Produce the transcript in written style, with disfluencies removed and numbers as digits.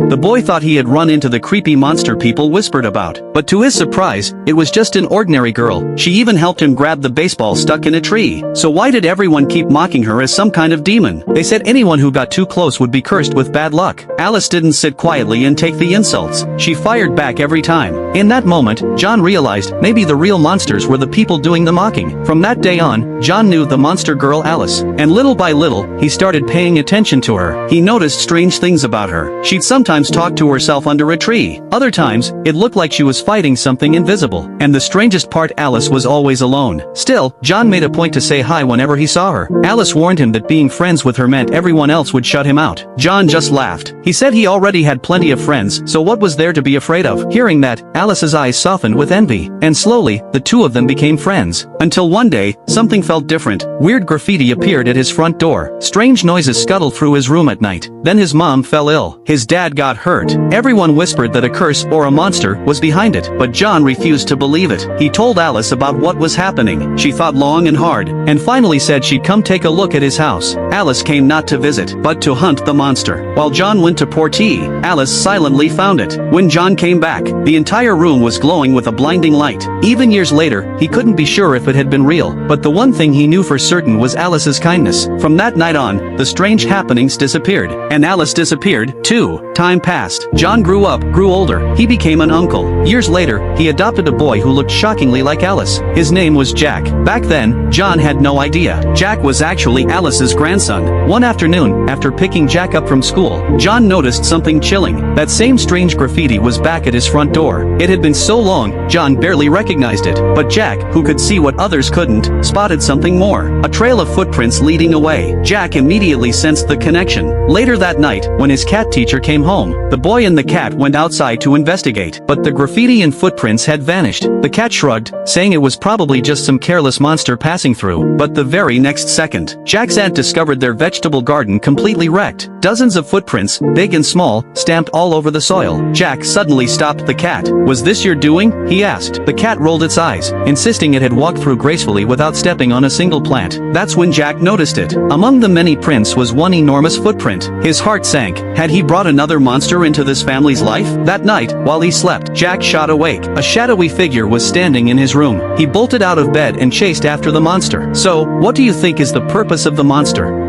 The boy thought he had run into the creepy monster people whispered about. But to his surprise, it was just an ordinary girl. She even helped him grab the baseball stuck in a tree. So why did everyone keep mocking her as some kind of demon? They said anyone who got too close would be cursed with bad luck. Alice didn't sit quietly and take the insults. She fired back every time. In that moment, John realized maybe the real monsters were the people doing the mocking. From that day on, John knew the monster girl Alice. And little by little, he started paying attention to her. He noticed strange things about her. She'd sometimes talk to herself under a tree. Other times, it looked like she was fighting something invisible. And the strangest part, Alice was always alone. Still, John made a point to say hi whenever he saw her. Alice warned him that being friends with her meant everyone else would shut him out. John just laughed. He said he already had plenty of friends, so what was there to be afraid of? Hearing that, Alice's eyes softened with envy. And slowly, the two of them became friends. Until one day, something felt different. Weird graffiti appeared at his front door. Strange noises scuttled through his room at night. Then his mom fell ill. His dad got hurt. Everyone whispered that a curse or a monster was behind it, but John refused to believe it. He told Alice about what was happening. She thought long and hard, and finally said she'd come take a look at his house. Alice came not to visit, but to hunt the monster. While John went to pour tea, Alice silently found it. When John came back, the entire room was glowing with a blinding light. Even years later, he couldn't be sure if it had been real, but the one thing he knew for certain was Alice's kindness. From that night on, the strange happenings disappeared, and Alice disappeared, too. Time passed. John grew up, grew older. He became an uncle. Years later, he adopted a boy who looked shockingly like Alice. His name was Jack. Back then, John had no idea. Jack was actually Alice's grandson. One afternoon, after picking Jack up from school, John noticed something chilling. That same strange graffiti was back at his front door. It had been so long, John barely recognized it. But Jack, who could see what others couldn't, spotted something more. A trail of footprints leading away. Jack immediately sensed the connection. Later that night, when his cat teacher came home, the boy and the cat went outside to investigate. But the graffiti and footprints had vanished. The cat shrugged, saying it was probably just some careless monster passing through. But the very next second, Jack's aunt discovered their vegetable garden completely wrecked. Dozens of footprints, big and small, stamped all over the soil. Jack suddenly stopped the cat. "Was this your doing?" he asked. The cat rolled its eyes, insisting it had walked through gracefully without stepping on a single plant. That's when Jack noticed it. Among the many prints was one enormous footprint. His heart sank. Had he brought another monster into this family's life? That night, while he slept, Jack shot awake. A shadowy figure was standing in his room. He bolted out of bed and chased after the monster. So, what do you think is the purpose of the monster?